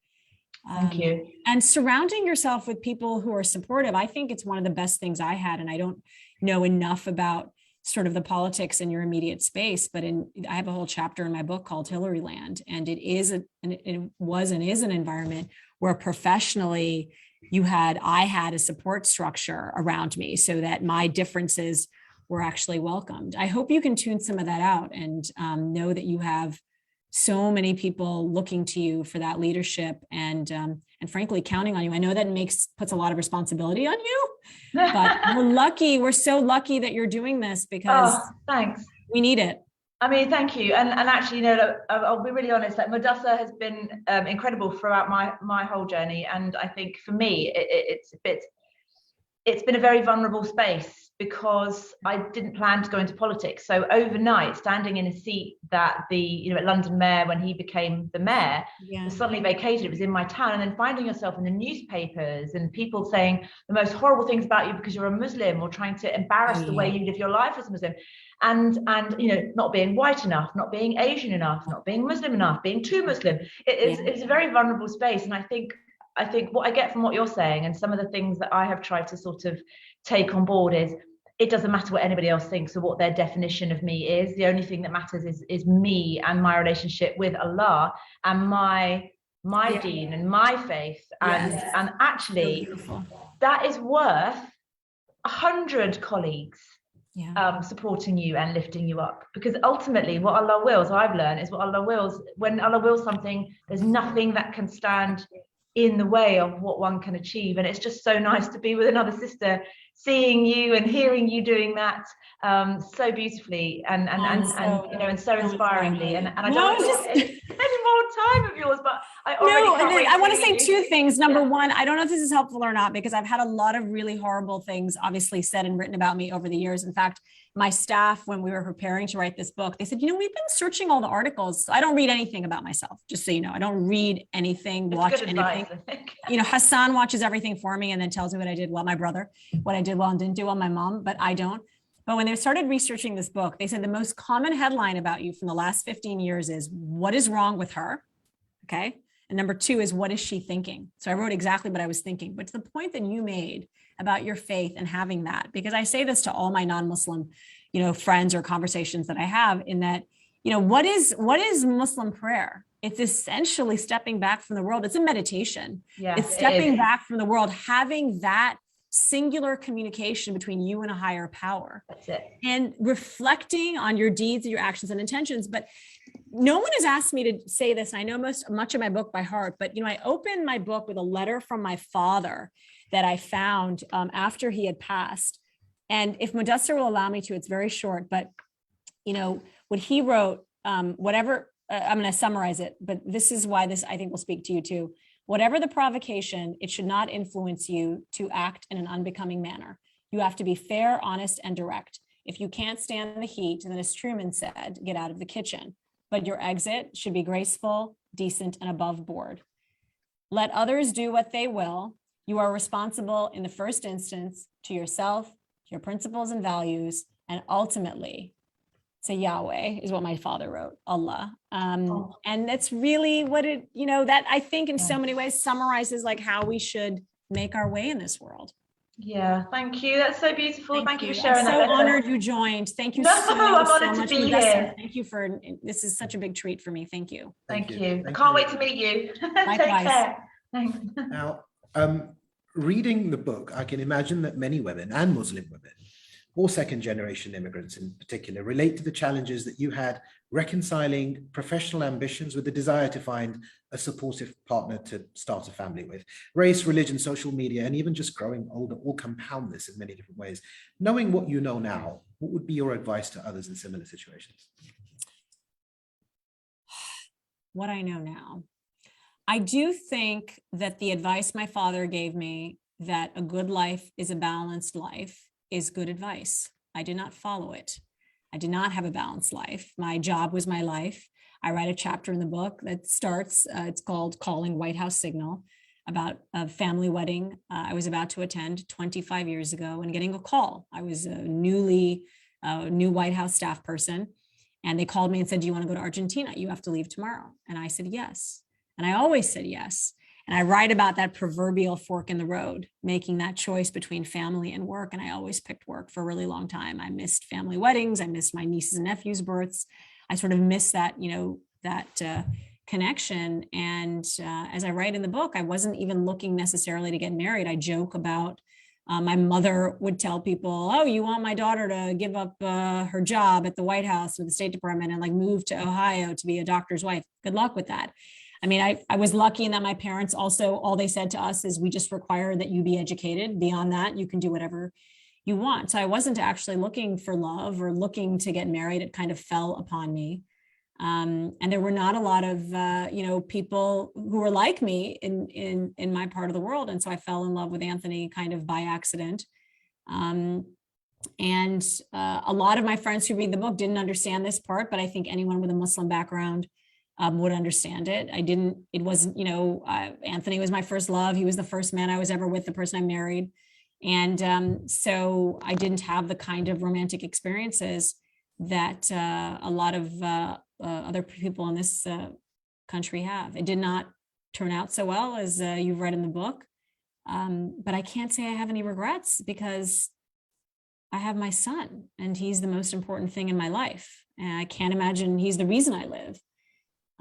Thank you. And surrounding yourself with people who are supportive, I think it's one of the best things I had. And I don't know enough about sort of the politics in your immediate space, but I have a whole chapter in my book called Hillary Land, and it was and is an environment where professionally I had a support structure around me so that my differences were actually welcomed. I hope you can tune some of that out and know that you have so many people looking to you for that leadership and frankly counting on you. I know that puts a lot of responsibility on you, but we're so lucky that you're doing this, because thanks. We need it. I mean, thank you. And actually, I'll be really honest, like Muddassar has been incredible throughout my whole journey. And I think for me, it's been a very vulnerable space, because I didn't plan to go into politics. So overnight, standing in a seat that at London Mayor, when he became the mayor, was suddenly vacated. It was in my town. And then finding yourself in the newspapers and people saying the most horrible things about you because you're a Muslim, or trying to embarrass the way you live your life as a Muslim. And not being white enough, not being Asian enough, not being Muslim enough, being too Muslim. It's a very vulnerable space. And I think what I get from what you're saying, and some of the things that I have tried to sort of take on board, is it doesn't matter what anybody else thinks or what their definition of me is. The only thing that matters is me and my relationship with Allah and my deen and my faith. And actually, that is worth 100 colleagues supporting you and lifting you up, because ultimately what Allah wills, I've learned, is what Allah wills. When Allah wills something, there's nothing that can stand in the way of what one can achieve. And it's just so nice to be with another sister, seeing you and hearing you doing that so beautifully and so inspiringly. And I don't want any more time of yours, but I want to say two things. Number one, I don't know if this is helpful or not, because I've had a lot of really horrible things obviously said and written about me over the years. In fact, my staff, when we were preparing to write this book, they said, we've been searching all the articles. I don't read anything about myself, just so you know. I don't read anything, watch anything. Hassan watches everything for me and then tells me what I did well, my brother, what I did well and didn't do well, my mom, but I don't. But when they started researching this book, they said the most common headline about you from the last 15 years is, what is wrong with her? Okay. And number two is, what is she thinking? So I wrote exactly what I was thinking. But to the point that you made about your faith and having that, because I say this to all my non-Muslim, friends or conversations that I have, in that, what is Muslim prayer? It's essentially stepping back from the world. It's a meditation. It's stepping back from the world, having that singular communication between you and a higher power. That's it. And reflecting on your deeds and your actions and intentions. But no one has asked me to say this. And I know much of my book by heart, but I opened my book with a letter from my father that I found after he had passed. And if Muddassar will allow me to, it's very short, but what he wrote, I'm going to summarize it, but this is why this I think will speak to you too. Whatever the provocation, it should not influence you to act in an unbecoming manner. You have to be fair, honest, and direct. If you can't stand the heat, then as Truman said, get out of the kitchen. But your exit should be graceful, decent, and above board. Let others do what they will. You are responsible in the first instance to yourself, to your principles and values, and ultimately to Yahweh, is what my father wrote, Allah. And that's really what it, that I think in so many ways summarizes like how we should make our way in this world. Yeah, thank you. That's so beautiful. Thank you for sharing I'm that. so letter. honored you joined. Thank you No, so I'm so honored to much, be Muddassar. here. Thank you for, this is such a big treat for me. Thank you. Thank you. I Thank can't you. wait to meet you. Take Likewise. care. Thanks. Now, reading the book, I can imagine that many women and Muslim women, or second generation immigrants in particular, relate to the challenges that you had reconciling professional ambitions with the desire to find a supportive partner to start a family with. Race, religion, social media, and even just growing older all compound this in many different ways. Knowing what you know now, what would be your advice to others in similar situations? What I know now. I do think that the advice my father gave me, that a good life is a balanced life, is good advice. I did not follow it. I did not have a balanced life. My job was my life. I write a chapter in the book that starts, it's called Calling White House Signal, about a family wedding I was about to attend 25 years ago and getting a call. I was a new White House staff person. And they called me and said, do you want to go to Argentina? You have to leave tomorrow. And I said, yes. And I always said yes. And I write about that proverbial fork in the road, making that choice between family and work. And I always picked work for a really long time. I missed family weddings. I missed my nieces and nephews' births. I sort of missed that, that connection. And as I write in the book, I wasn't even looking necessarily to get married. I joke about my mother would tell people, oh, you want my daughter to give up her job at the White House or the State Department and like move to Ohio to be a doctor's wife. Good luck with that. I mean, I was lucky in that my parents also, all they said to us is we just require that you be educated. Beyond that, you can do whatever you want. So I wasn't actually looking for love or looking to get married. It kind of fell upon me. And there were not a lot of, people who were like me in my part of the world. And so I fell in love with Anthony kind of by accident. And a lot of my friends who read the book didn't understand this part, but I think anyone with a Muslim background would understand it. Anthony was my first love. He was the first man I was ever with, the person I married. And so I didn't have the kind of romantic experiences that a lot of other people in this country have. It did not turn out so well as you've read in the book. But I can't say I have any regrets because I have my son and he's the most important thing in my life. And I can't imagine he's the reason I live.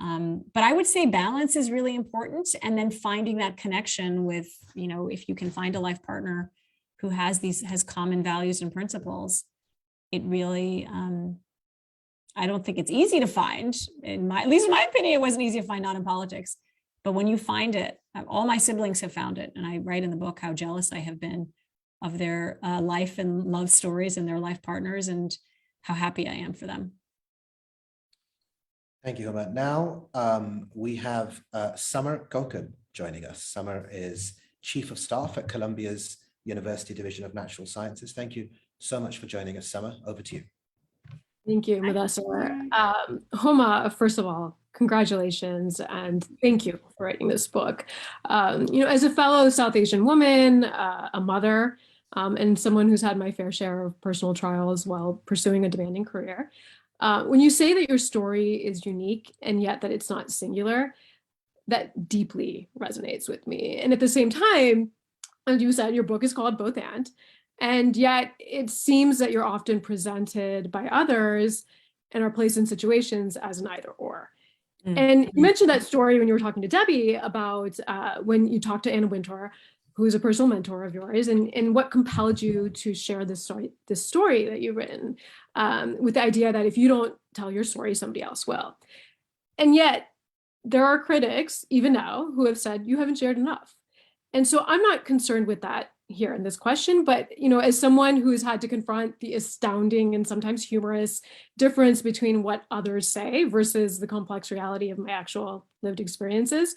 But I would say balance is really important. And then finding that connection with, if you can find a life partner who has common values and principles, it really, I don't think it's easy to find. At least in my opinion, it wasn't easy to find, not in politics. But when you find it, all my siblings have found it. And I write in the book how jealous I have been of their life and love stories and their life partners and how happy I am for them. Thank you, Huma. Now we have Samar Kaukab joining us. Samar is Chief of Staff at Columbia's University Division of Natural Sciences. Thank you so much for joining us, Samar. Over to you. Thank you, Muddassar. Huma, first of all, congratulations and thank you for writing this book. As a fellow South Asian woman, a mother, and someone who's had my fair share of personal trials while pursuing a demanding career, when you say that your story is unique and yet that it's not singular, that deeply resonates with me. And at the same time, as you said, your book is called Both and yet it seems that you're often presented by others and are placed in situations as an either or. Mm-hmm. And you mentioned that story when you were talking to Debbie about when you talked to Anna Wintour, who is a personal mentor of yours, and what compelled you to share this story that you've written, with the idea that if you don't tell your story, somebody else will. And yet there are critics, even now, who have said you haven't shared enough. And so I'm not concerned with that here in this question, but as someone who's had to confront the astounding and sometimes humorous difference between what others say versus the complex reality of my actual lived experiences,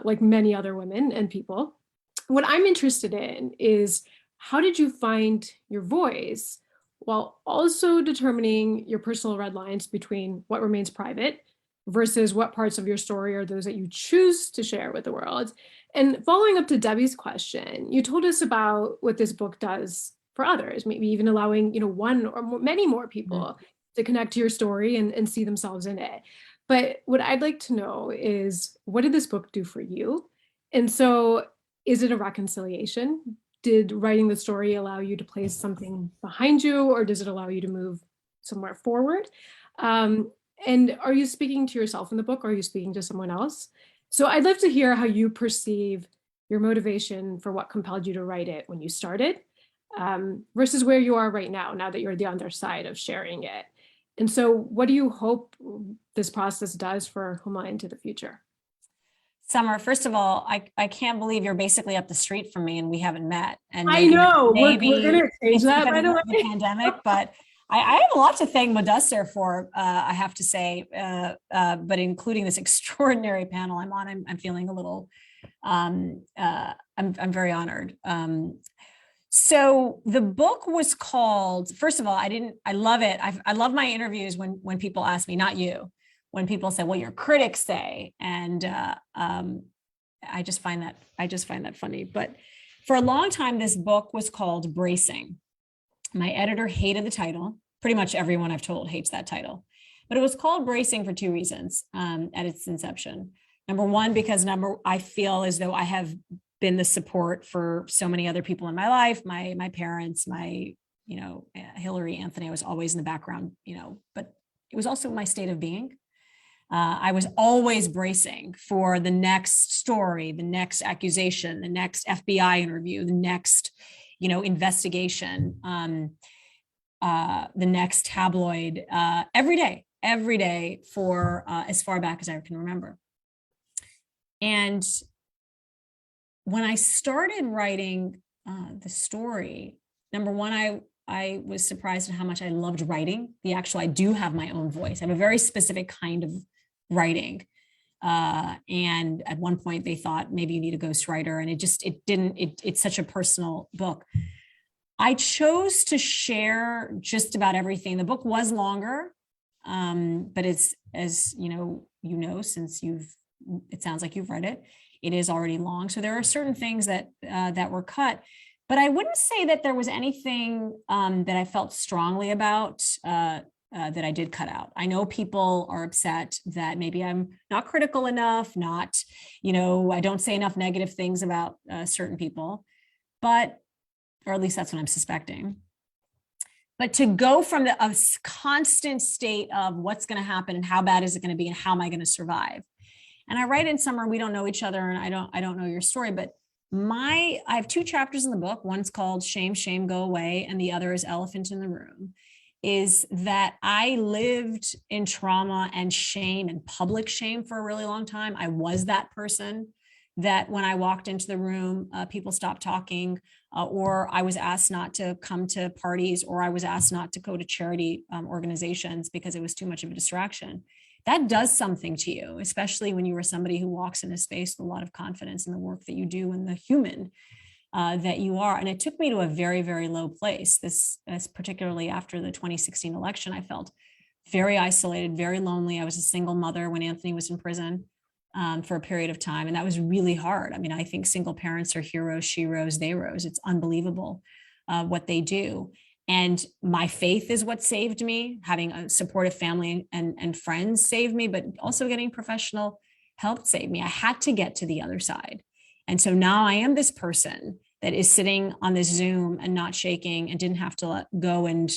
like many other women and people, what I'm interested in is how did you find your voice while also determining your personal red lines between what remains private versus what parts of your story are those that you choose to share with the world? And following up to Debbie's question, you told us about what this book does for others, maybe even allowing, one or many more people to connect to your story and see themselves in it. But what I'd like to know is, what did this book do for you? And so is it a reconciliation did writing the story allow you to place something behind you, or does it allow you to move somewhere forward? And are you speaking to yourself in the book, or are you speaking to someone else? So I'd love to hear how you perceive your motivation for what compelled you to write it when you started, versus where you are right now that you're the other side of sharing it. And so what do you hope this process does for Huma into the future? Samar, first of all, I can't believe you're basically up the street from me and we haven't met. And I know, maybe we're going to change it's that, because by the way. of the pandemic, but I have a lot to thank Muddassar for, I have to say, but including this extraordinary panel I'm on, I'm feeling a little, I'm very honored. So the book was called, first of all, I love it. I love my interviews when people ask me, not you, when people say, well, your critics say, and I just find that funny. But for a long time, this book was called Bracing. My editor hated the title. Pretty much everyone I've told hates that title. But it was called Bracing for two reasons at its inception. Number one, because I feel as though I have been the support for so many other people in my life, my parents, Hillary, Anthony, I was always in the background, but it was also my state of being. I was always bracing for the next story, the next accusation, the next FBI interview, the next, investigation, the next tabloid, every day for as far back as I can remember. And when I started writing the story, number one, I was surprised at how much I loved writing. I do have my own voice. I have a very specific kind of writing. And at one point they thought maybe you need a ghostwriter, and it's such a personal book. I chose to share just about everything. The book was longer, but it's, as since it sounds like you've read it, it is already long. So there are certain things that were cut, but I wouldn't say that there was anything that I felt strongly about that I did cut out. I know people are upset that maybe I'm not critical enough, I don't say enough negative things about certain people, or at least that's what I'm suspecting. But to go from a constant state of what's going to happen and how bad is it going to be and how am I going to survive? And I write in Samar, we don't know each other, and I don't know your story, but I have two chapters in the book. One's called Shame, Shame, Go Away, and the other is Elephant in the Room. Is that I lived in trauma and shame and public shame for a really long time. I was that person that when I walked into the room, people stopped talking, or I was asked not to come to parties, or I was asked not to go to charity organizations because it was too much of a distraction. That does something to you, especially when you were somebody who walks in a space with a lot of confidence in the work that you do and the human that you are. And it took me to a very, very low place. This, particularly after the 2016 election, I felt very isolated, very lonely. I was a single mother when Anthony was in prison for a period of time. And that was really hard. I mean, I think single parents are heroes, sheroes, theros. It's unbelievable what they do. And my faith is what saved me. Having a supportive family and friends saved me, but also getting professional help saved me. I had to get to the other side. And so now I am this person that is sitting on this Zoom and not shaking and didn't have to go and,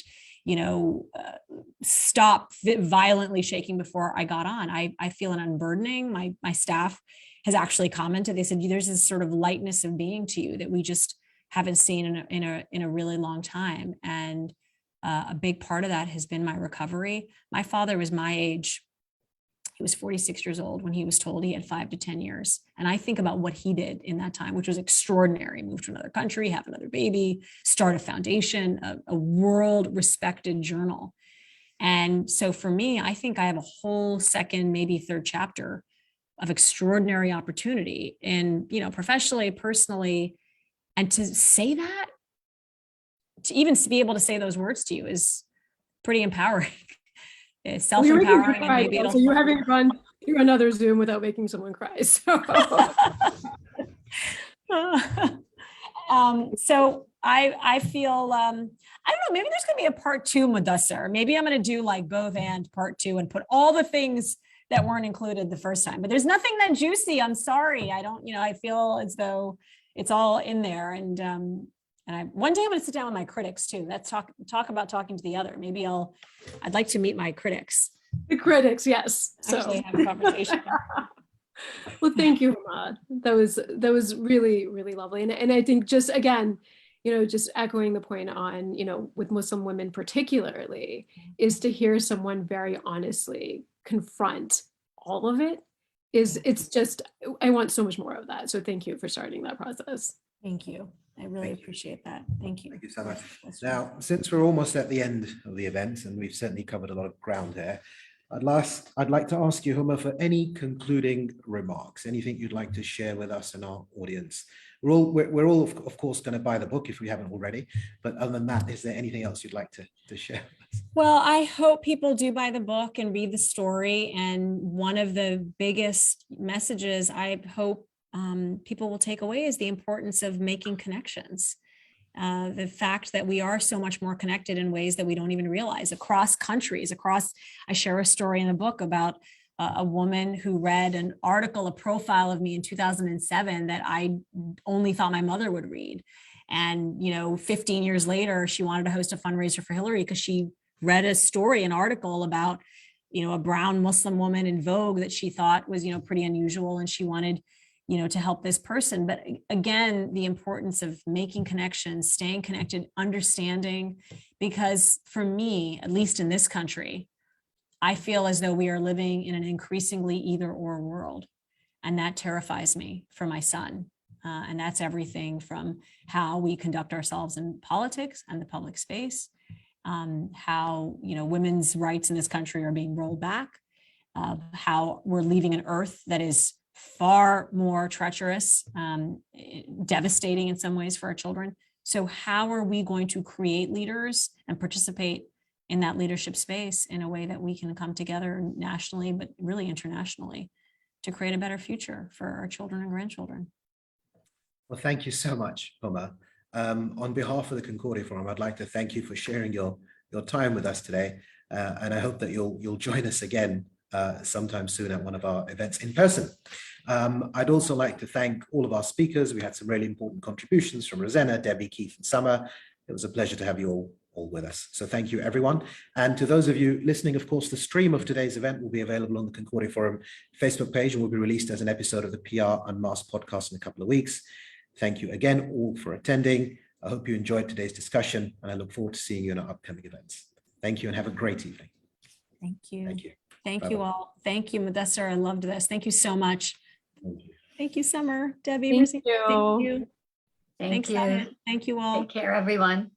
stop violently shaking before I got on. I feel an unburdening. My staff has actually commented. They said, there's this sort of lightness of being to you that we just haven't seen in a really long time. And a big part of that has been my recovery. My father was my age. He was 46 years old when he was told he had 5 to 10 years. And I think about what he did in that time, which was extraordinary. Move to another country, have another baby, start a foundation, a world respected journal. And so for me, I think I have a whole second, maybe third chapter of extraordinary opportunity in, professionally, personally. And to say that, to even be able to say those words to you is pretty empowering. It's self-empowering. And maybe so you haven't run through another Zoom without making someone cry. So, so I feel, I don't know, maybe there's going to be a part 2 Muddassar. Maybe I'm going to do like both and part 2 and put all the things that weren't included the first time, but there's nothing that juicy. I'm sorry. I don't, I feel as though it's all in there. And And one day I'm going to sit down with my critics too. Let's talk about talking to the other. Maybe I'd like to meet my critics. The critics, yes. Actually have a conversation. Well, thank you, Huma. That was really, really lovely. And I think just again, just echoing the point on, with Muslim women particularly, is to hear someone very honestly confront all of it. It's just, I want so much more of that. So thank you for starting that process. Thank you. I really appreciate that. Thank you. Thank you so much. Now, since we're almost at the end of the event, and we've certainly covered a lot of ground here, I'd like to ask you, Huma, for any concluding remarks, anything you'd like to share with us and our audience. We're all of course going to buy the book if we haven't already, but other than that, is there anything else you'd like to share with us? Well, I hope people do buy the book and read the story. And one of the biggest messages I hope people will take away is the importance of making connections. The fact that we are so much more connected in ways that we don't even realize across countries, I share a story in the book about a woman who read an article, a profile of me in 2007 that I only thought my mother would read. And, 15 years later, she wanted to host a fundraiser for Hillary because she read a story, an article about, a brown Muslim woman in Vogue that she thought was, pretty unusual. And she wanted, to help this person. But again, the importance of making connections, staying connected, understanding, because for me, at least in this country, I feel as though we are living in an increasingly either or world. And that terrifies me for my son. And that's everything from how we conduct ourselves in politics and the public space, how, women's rights in this country are being rolled back, how we're leaving an earth that is far more treacherous, devastating in some ways for our children. So how are we going to create leaders and participate in that leadership space in a way that we can come together nationally, but really internationally, to create a better future for our children and grandchildren? Well, thank you so much, Huma. On behalf of the Concordia Forum, I'd like to thank you for sharing your time with us today. And I hope that you'll join us again sometime soon at one of our events in person. I'd also like to thank all of our speakers. We had some really important contributions from Rosena, Debbie, Keith, and Samar. It was a pleasure to have you all with us. So thank you, everyone. And to those of you listening, of course, the stream of today's event will be available on the Concordia Forum Facebook page and will be released as an episode of the PR Unmasked podcast in a couple of weeks. Thank you again all for attending. I hope you enjoyed today's discussion, and I look forward to seeing you in our upcoming events. Thank you and have a great evening. Thank you. Thank you. Thank you all. Thank you, Muddassar. I loved this. Thank you so much. Thank you, Summer, Debbie. Thank Rosena. you. Thank you. Thank Thanks, you. Ahmed. Thank you all. Take care, everyone.